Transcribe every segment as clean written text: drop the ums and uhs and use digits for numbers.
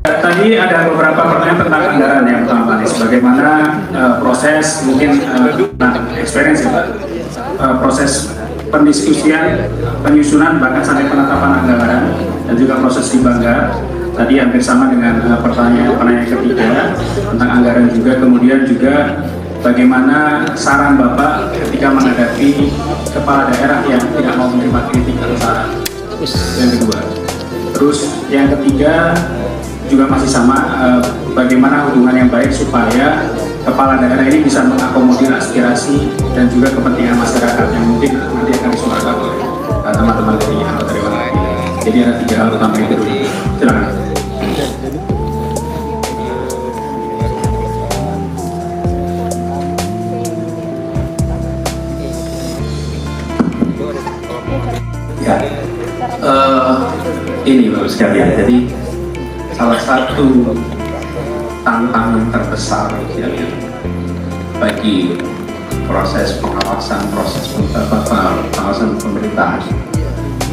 Tadi ada beberapa pertanyaan tentang anggaran yang pertama Pak Anies. Bagaimana proses mungkin experience ya Pak, proses pendiskusian, penyusunan bahkan sampai penetapan anggaran dan juga proses di Banggar. Tadi hampir sama dengan pertanyaan ketiga tentang anggaran juga. Kemudian juga bagaimana saran Bapak ketika menghadapi kepala daerah yang tidak mau menerima kritik atau saran. Yang kedua. Terus yang ketiga juga masih sama, bagaimana hubungan yang baik supaya kepala daerah ini bisa mengakomodir aspirasi dan juga kepentingan masyarakat yang mungkin nanti akan disuarakan oleh teman-teman dari anggota Dewan. Jadi ada 3 hal utama itu. Silakan. Ya, ini bagus sekali ya. Jadi salah satu tantangan terbesar ya, bagi proses pengawasan pemerintahan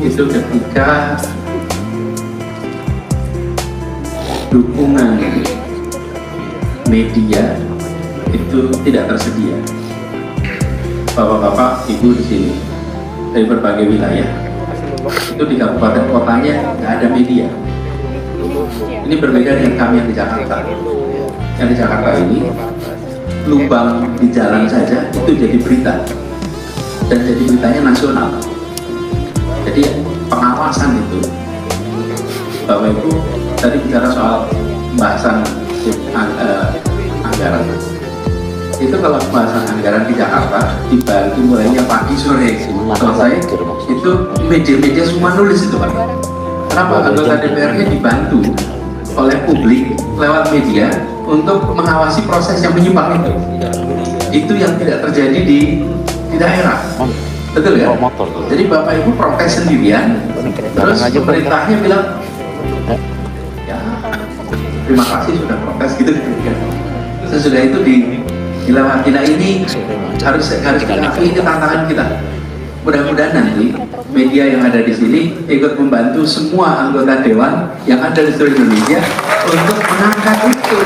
itu ketika dukungan media itu tidak tersedia. Bapak-bapak, ibu di sini dari berbagai wilayah itu di kabupaten kotanya nggak ada media. Ini berbeda dengan kami yang di Jakarta. Yang di Jakarta ini lubang di jalan saja itu jadi berita dan jadi beritanya nasional. Jadi pengawasan itu, Bapak Ibu tadi bicara soal pembahasan anggaran. Itu kalau pembahasan anggaran di Jakarta dibantu mulainya pagi sore selesai itu media-media semua nulis itu Pak. Kenapa? Anggota DPR-nya dibantu oleh publik lewat media untuk mengawasi proses yang menyimpang itu. Itu yang tidak terjadi di daerah. Betul ya? Jadi Bapak Ibu protes sendirian, terus pemerintahnya bilang, ya terima kasih sudah protes gitu. Sesudah itu dilewati. Nah ini harus kita akui, ini tantangan kita. Mudah-mudahan nanti media yang ada di sini ikut membantu semua anggota dewan yang ada di seluruh Indonesia untuk mengangkat itu.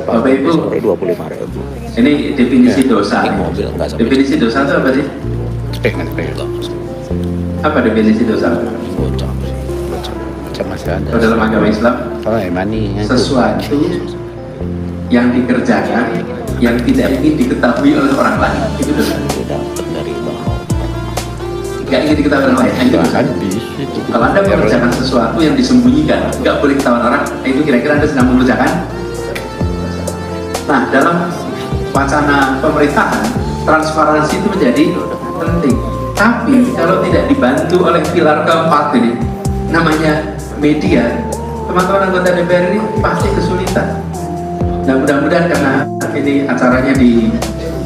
Bapak Ibu, ini definisi dosa. Definisi dosa itu apa sih? Apa definisi dosa? Kalau dalam agama Islam, sesuatu yang dikerjakan yang tidak ingin diketahui oleh orang lain itu dosa. Nggak ingin diketahui orang lain itu dosa. Kalau Anda mengerjakan sesuatu yang disembunyikan, nggak boleh ketahuan orang, itu kira-kira Anda sedang mengerjakan. Nah, dalam wacana pemerintahan, transparansi itu menjadi penting. Tapi kalau tidak dibantu oleh pilar keempat ini, namanya media, teman-teman anggota DPR ini pasti kesulitan. Nah, mudah-mudahan karena ini acaranya di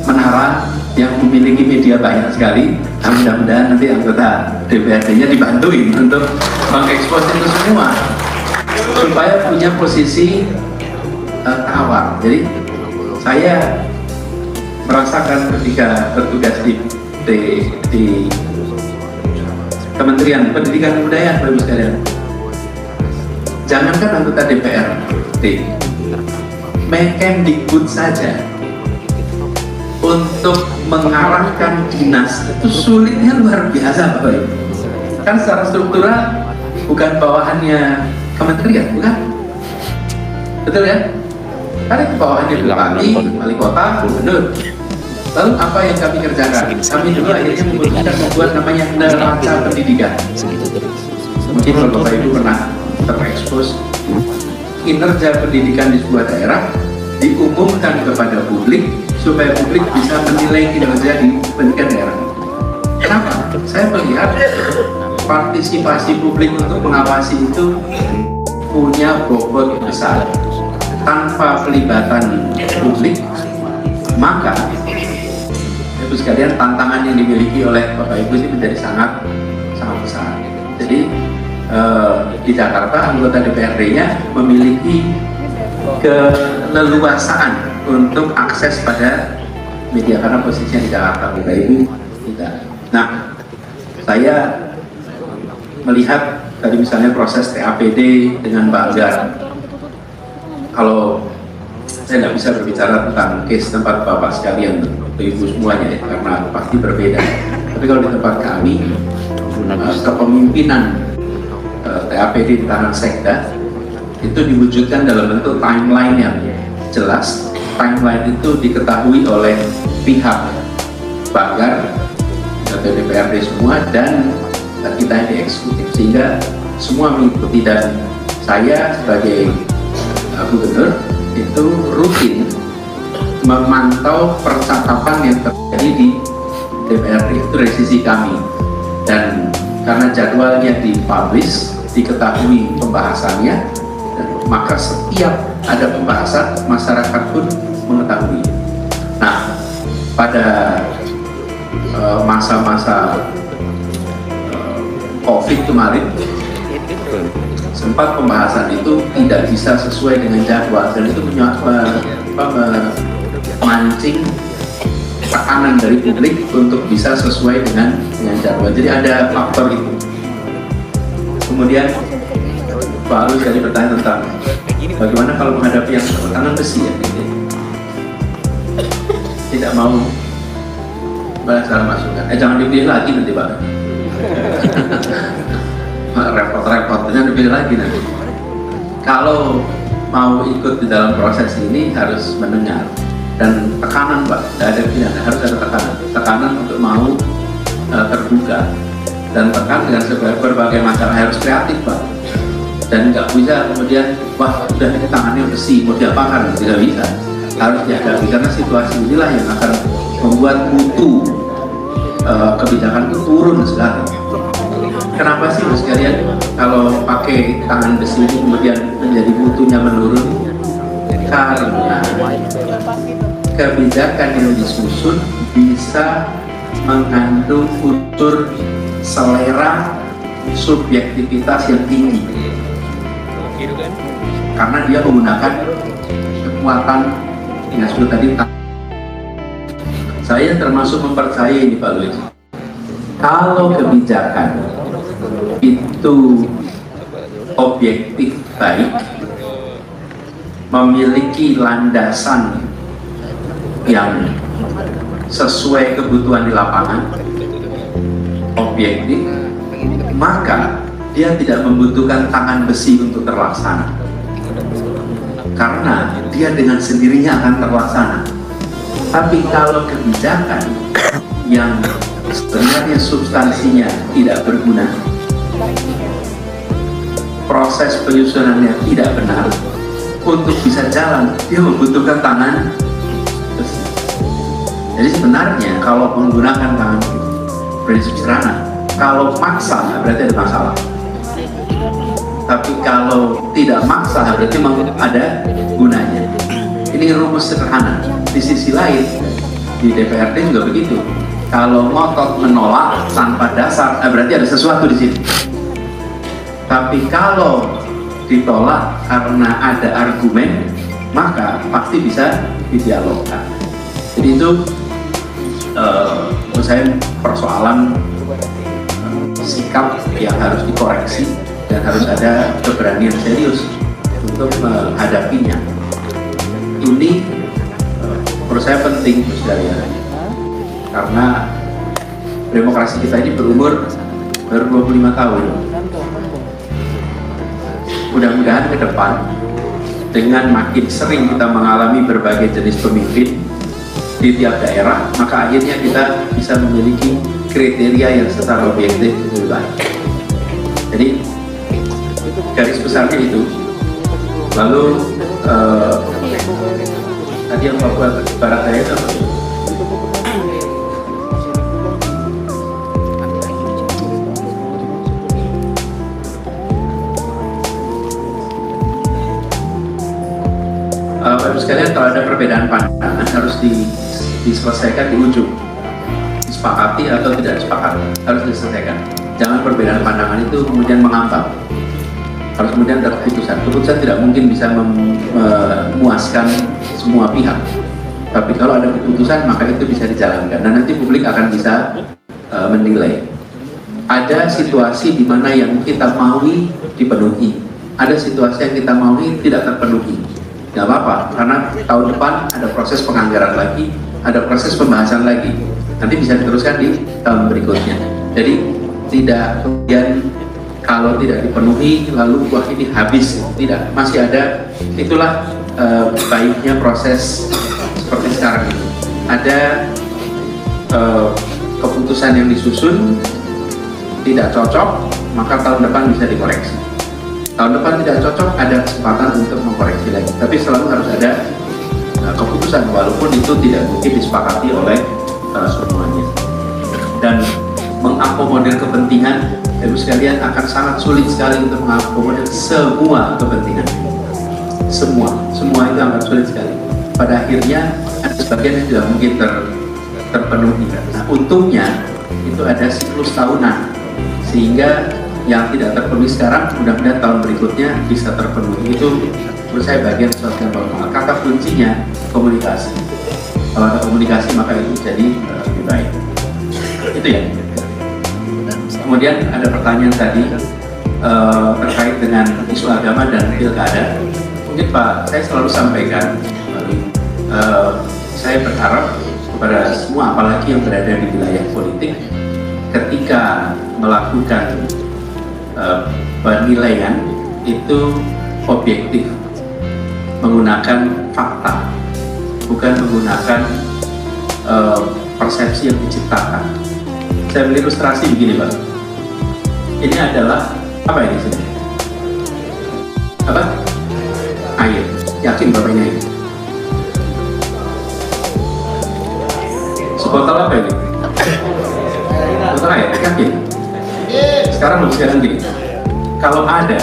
Menara yang memiliki media banyak sekali, nah mudah-mudahan nanti anggota DPRD-nya dibantuin untuk mengekspos itu semua supaya punya posisi tawar. Jadi saya merasakan ketika bertugas di Kementerian Pendidikan dan Kebudayaan, Bapak Ibu sekalian, jangankan anggota DPRD, Mendikbud saja untuk mengarahkan dinas itu sulitnya luar biasa Bapak Ibu. Kan secara struktural bukan bawahannya kementerian, bukan? Betul ya? Karena itu bawahannya bupati, wali kota, gubernur. Lalu apa yang kami kerjakan? Kami dulu akhirnya membuat namanya neraca pendidikan. Mungkin kalau Bapak Ibu pernah terekspos kinerja pendidikan di sebuah daerah diumumkan kepada publik supaya publik bisa menilai kinerja di pendidikan daerah. Kenapa? Saya melihat partisipasi publik untuk mengawasi itu punya bobot besar. Tanpa pelibatan publik, maka Ibu sekalian tantangan yang dimiliki oleh Bapak Ibu ini menjadi sangat besar. Jadi di Jakarta anggota DPRD-nya memiliki keleluasaan untuk akses pada media karena posisinya di Jakarta, Bapak Ibu tidak. Nah, saya melihat tadi misalnya proses TAPD dengan Banggar. Kalau saya nggak bisa berbicara tentang case tempat Bapak sekalian, Ibu semuanya ya, karena pasti berbeda. Tapi kalau di tempat kami, kepemimpinan TAPD di tangan Sekda itu diwujudkan dalam bentuk timeline yang jelas. Timeline itu diketahui oleh pihak Banggar atau DPRD semua dan kita di eksekutif, sehingga semua mengikuti. Dan saya sebagai gubernur itu rutin memantau percakapan yang terjadi di DPRD, itu dari sisi kami. Dan karena jadwalnya dipublish, diketahui pembahasannya, maka setiap ada pembahasan masyarakat pun mengetahui. Nah, pada masa-masa COVID kemarin sempat pembahasan itu tidak bisa sesuai dengan jadwal, dan itu memancing tekanan dari publik untuk bisa sesuai dengan jadwal. Jadi ada faktor itu. Kemudian Pak Alus tadi bertanya tentang bagaimana kalau menghadapi yang tangan besi ya, gitu. Tidak mau banyak salah masukan. Jangan dipilih lagi nanti Pak. Repot-repotnya dipilih lagi nanti. Kalau mau ikut di dalam proses ini harus mendengar. Dan tekanan Pak, tidak ada pilihan, harus ada tekanan untuk mau terbuka, dan tekan dengan berbagai macam, harus kreatif Pak, dan nggak bisa kemudian wah udah ini tangannya besi mau diapakan, tidak bisa, harus dihadapi, karena situasi inilah yang akan membuat mutu kebijakan itu turun sekali. Kenapa sih Mas sekalian kalau pakai tangan besi ini kemudian menjadi mutunya menurun? Karena kebijakan yang disusun bisa mengandung unsur selera subjektivitas yang tinggi, karena dia menggunakan kekuatan yang disebut tadi. Saya termasuk mempercayai ini Pak Luis, kalau kebijakan itu objektif baik, memiliki landasan yang sesuai kebutuhan di lapangan, objektif, maka dia tidak membutuhkan tangan besi untuk terlaksana, karena dia dengan sendirinya akan terlaksana. Tapi kalau kebijakan yang sebenarnya substansinya tidak berguna, proses penyusunannya tidak benar, untuk bisa jalan dia membutuhkan tangan besi. Jadi sebenarnya kalau menggunakan tangan prinsip sederhana, kalau maksa berarti ada masalah, tapi kalau tidak maksa berarti memang ada gunanya. Ini rumus sederhana. Di sisi lain di DPRD juga begitu, kalau ngotot menolak tanpa dasar berarti ada sesuatu di sini. Tapi kalau ditolak karena ada argumen, maka pasti bisa didialogkan. Jadi itu menurut saya persoalan sikap yang harus dikoreksi, dan harus ada keberanian serius untuk menghadapinya. Ini menurut saya penting sekali, karena demokrasi kita ini berumur baru 25 tahun. Mudah-mudahan ke depan dengan makin sering kita mengalami berbagai jenis pemimpin di tiap daerah, maka akhirnya kita bisa memiliki kriteria yang secara objektif lebih baik. Jadi garis besarnya itu. Lalu tadi yang Papua Barat Daya itu Bapak sekalian, kalau ada perbedaan pandangan harus diselesaikan di ujung, disepakati atau tidak disepakati, harus diselesaikan. Jangan perbedaan pandangan itu kemudian mengambang, harus kemudian ada keputusan tidak mungkin bisa memuaskan semua pihak, tapi kalau ada keputusan maka itu bisa dijalankan, dan nanti publik akan bisa menilai Ada situasi di mana yang kita maui dipenuhi, ada situasi yang kita maui tidak terpenuhi. Gak apa-apa, karena tahun depan ada proses penganggaran lagi, ada proses pembahasan lagi. Nanti bisa diteruskan di tahun berikutnya. Jadi tidak kemudian kalau tidak dipenuhi lalu wah ini habis, tidak, masih ada. Itulah baiknya proses seperti sekarang ini. Ada keputusan yang disusun tidak cocok, maka tahun depan bisa dikoreksi. Tahun depan tidak cocok, ada kesempatan untuk mengkoreksi lagi. Tapi selalu harus ada keputusan, walaupun itu tidak mungkin disepakati oleh semuanya. Dan mengakomodir kepentingan, Ibu sekalian, akan sangat sulit sekali untuk mengakomodir semua kepentingan. Semua itu akan sulit sekali. Pada akhirnya ada sebagian yang tidak mungkin terpenuhi. Nah, untungnya itu ada siklus tahunan, sehingga yang tidak terpenuhi sekarang mudah-mudahan tahun berikutnya bisa terpenuhi. Itu menurut saya bagian sesuatu yang normal. Kata kuncinya komunikasi. Kalau ada komunikasi maka itu jadi lebih baik. Itu ya. Kemudian ada pertanyaan tadi terkait dengan isu agama dan pilkada. Mungkin Pak, saya selalu sampaikan, saya berharap kepada semua, apalagi yang berada di wilayah politik, ketika melakukan penilaian itu objektif, menggunakan fakta, bukan menggunakan persepsi yang diciptakan. Saya berilustrasi begini, Pak. Ini adalah apa ini sini? Apa? Air. Yakin Bapak ini air? Sebotol apa ini? Botol air. Yakin? Sekarang gini. Kalau ada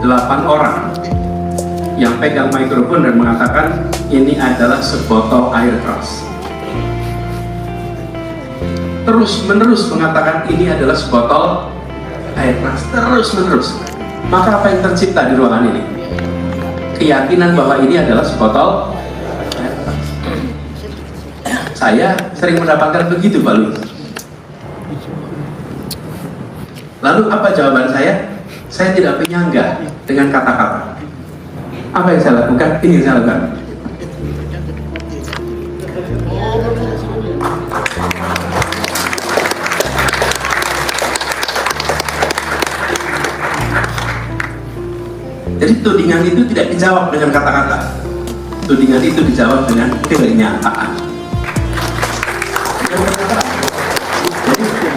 8 orang yang pegang mikrofon dan mengatakan ini adalah sebotol air keras, terus menerus mengatakan ini adalah sebotol air keras, terus menerus, maka apa yang tercipta di ruangan ini? Keyakinan bahwa ini adalah sebotol air keras. Saya sering mendapatkan begitu, Pak Luis. Lalu apa jawaban saya? Saya tidak penyanggah dengan kata-kata. Apa yang saya lakukan? Ini yang saya lakukan. Jadi tudingan itu tidak dijawab dengan kata-kata. Tudingan itu dijawab dengan kenyataan.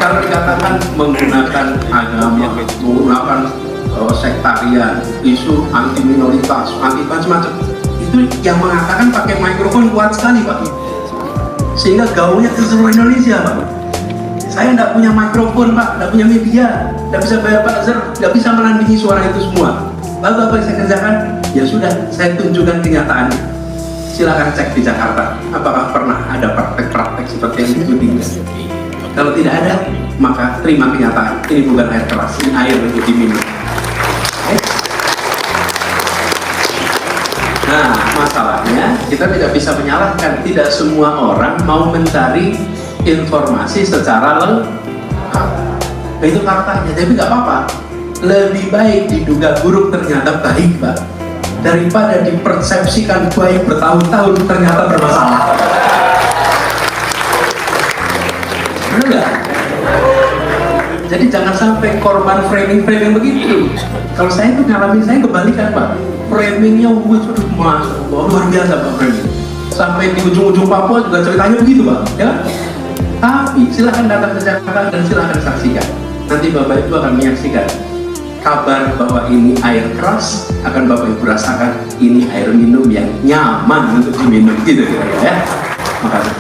Kalau dikatakan menggunakan agama, menggunakan sektarian, isu anti minoritas, anti macam-macam, itu yang mengatakan pakai mikrofon kuat sekali, Pak, sehingga gaulnya ke seluruh Indonesia, Pak. Saya tidak punya mikrofon, Pak, tidak punya media, tidak bisa bayar buzzer, tidak bisa menandingi suara itu semua. Lalu apa yang saya kerjakan? Ya sudah, saya tunjukkan kenyataannya. Silakan cek di Jakarta, apakah pernah ada praktek-praktek seperti yang ditudingkan. Kalau tidak ada, maka terima kenyataan. Ini bukan air keras, ini air untuk diminum. Nah, masalahnya kita tidak bisa menyalahkan. Tidak semua orang mau mencari informasi secara lengkap. Itu faktanya, tapi nggak apa-apa. Lebih baik diduga buruk ternyata baik, Pak, daripada dipersepsikan baik bertahun-tahun ternyata bermasalah. Benar nggak? Jadi jangan sampai korban framing begitu. Kalau saya itu ngalamin, saya kebalikan, Pak. Framingnya sudah masuk, luar biasa, Pak, framing. Sampai di ujung-ujung Papua juga ceritanya begitu, Pak, ya. Tapi silahkan datang ke Jakarta dan silahkan saksikan. Nanti Bapak Ibu akan menyaksikan kabar bahwa ini air keras, akan Bapak Ibu rasakan ini air minum yang nyaman untuk diminum, gitu kira-kira ya. Makasih.